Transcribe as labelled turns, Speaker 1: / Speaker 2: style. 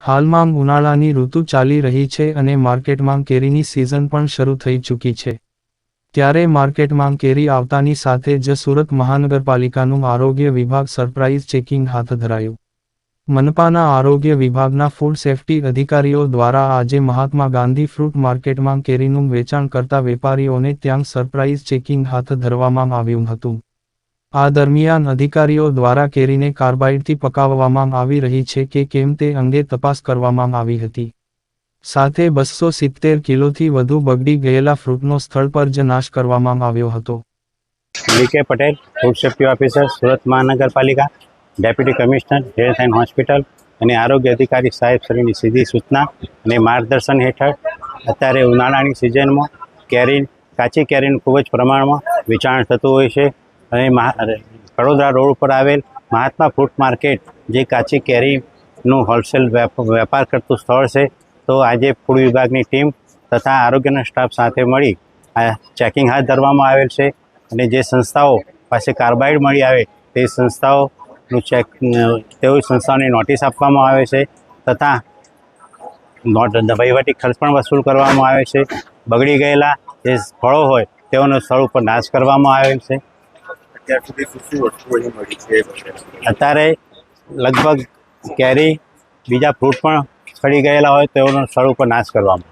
Speaker 1: હાલમાં ઉનાળાની ઋતુ ચાલી રહી છે અને માર્કેટમાં કેરીની સિઝન પણ શરૂ થઈ ચૂકી છે. ત્યારે માર્કેટમાં કેરી આવતાની સાથે જ સુરત મહાનગરપાલિકાનું આરોગ્ય વિભાગ સરપ્રાઇઝ ચેકિંગ હાથ ધરાયું. મનપાના આરોગ્ય વિભાગના ફૂડ સેફ્ટી અધિકારીઓ દ્વારા આજે મહાત્મા ગાંધી ફ્રૂટ માર્કેટમાં કેરીનું વેચાણ કરતા વેપારીઓને ત્યાં સરપ્રાઇઝ ચેકિંગ હાથ ધરવામાં આવ્યું હતું. આ દરમિયાન અધિકારીઓ દ્વારા કેરીને કાર્બાઇડથી પકાવવામાં આવી રહી છે કે કેમ તે અંગે તપાસ કરવામાં આવી હતી. સાથે 270 કિલોથી વધુ બગડી ગયેલા ફ્રૂટનો સ્થળ પર જ નાશ કરવામાં આવ્યો હતો.
Speaker 2: DK Patel, food safety officer, Surat મહાનગરપાલિકા, deputy commissioner, health and hospital અને આરોગ્ય અધિકારી સાહેબ શ્રીની સીધી સૂચના અને માર્ગદર્શન હેઠળ અત્યારે ઉનાળાની સિઝનમાં કાચી કેરીનું ખૂબ જ પ્રમાણમાં વેચાણ થતું હોય છે. અને વડોદરા રોડ ઉપર આવેલ મહાત્મા ફ્રૂટ માર્કેટ જે કાચી કેરીનું હોલસેલ વેપાર કરતું સ્થળ છે. તો આજે ફૂડ વિભાગની ટીમ તથા આરોગ્યના સ્ટાફ સાથે મળી આ ચેકિંગ હાથ ધરવામાં આવેલ છે. અને જે સંસ્થાઓ પાસે કાર્બાઇડ મળી આવે તે સંસ્થાઓનું તેવી સંસ્થાઓને નોટિસ આપવામાં આવે છે તથા વહીવટી ખર્ચ પણ વસૂલ કરવામાં આવે છે. બગડી ગયેલા જે ફળો હોય તેઓનો સ્થળ ઉપર નાશ કરવામાં આવેલ છે. અત્યારે લગભગ કેરી બીજા ફ્રૂટ પણ સડી ગયેલા હોય તેઓનો સ્થળ ઉપર નાશ કરવામાં